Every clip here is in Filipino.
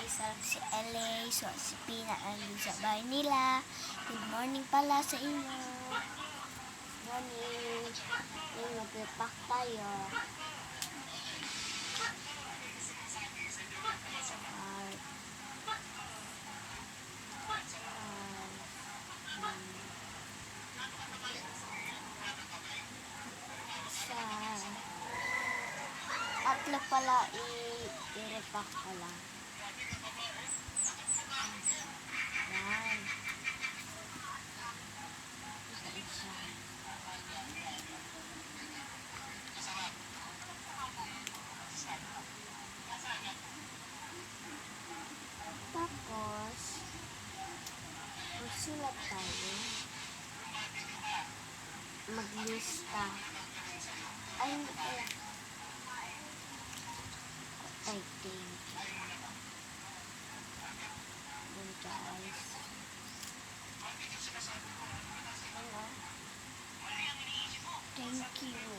isa lang si LA, so si Pina nandun sa bahay nila. Good morning pala sa inyo. Morning. Ngayon mag-repack tayo. Tatlo pala i-repack ko lang. Yan. Isa-isa. Tapos, magsulat tayo. Maglista. Ay, hindi pala. I think. Yun guys. Hello. Thank you.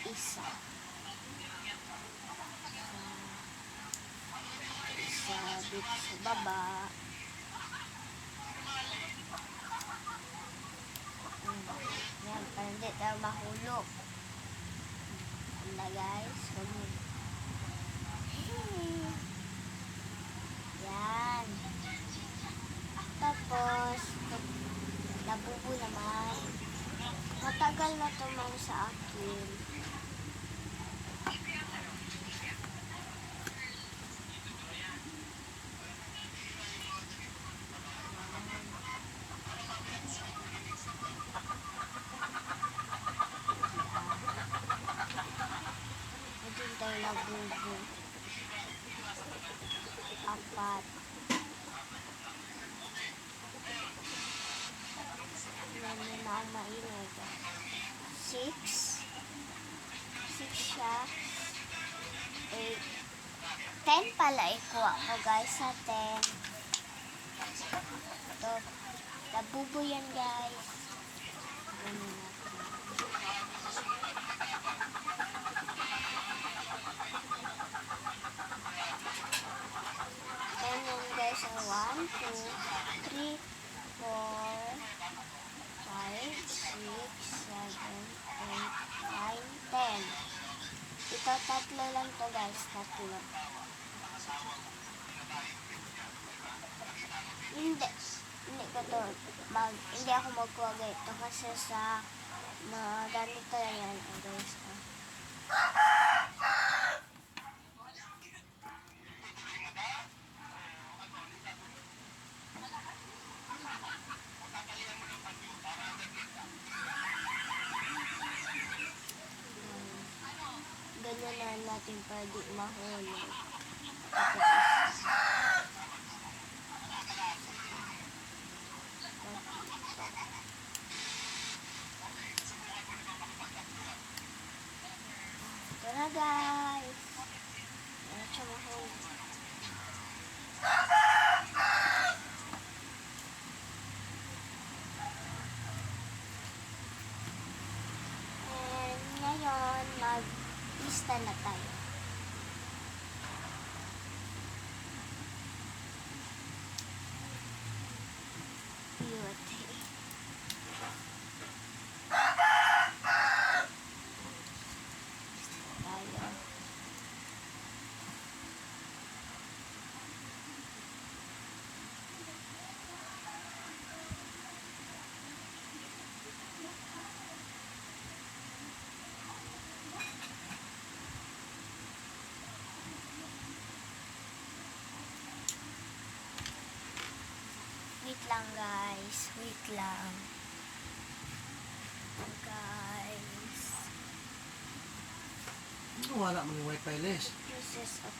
Isa dito sa baba. Yan, para hindi tayo mahulog. Wala guys, yan. Tapos nabubo naman. Matagal na to man sa akin. Labubo. 4. Hindi na ako maingay. 6. 6 siya. 8. 10 pala ikuha ko guys sa 10. Ito. Labubo yan guys. Ganun natin. So, 1, 2, 3, 4, 5, 6, 7, 8, 9, 10. Ito, tatlo lang to guys. Tatlo. Hindi ko to. Hindi ako magkuha ito kasi sa mga ganito yan guys. Ganyan na natin pwede mahulog. Ito na guys. Ayan siya mahulog. And ngayon, lista na tayo. Beauty. Tayo. Wait lang guys, wait lang. Guys. Wala mo yung wifi list. Process of,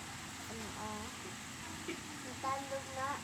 natandog na.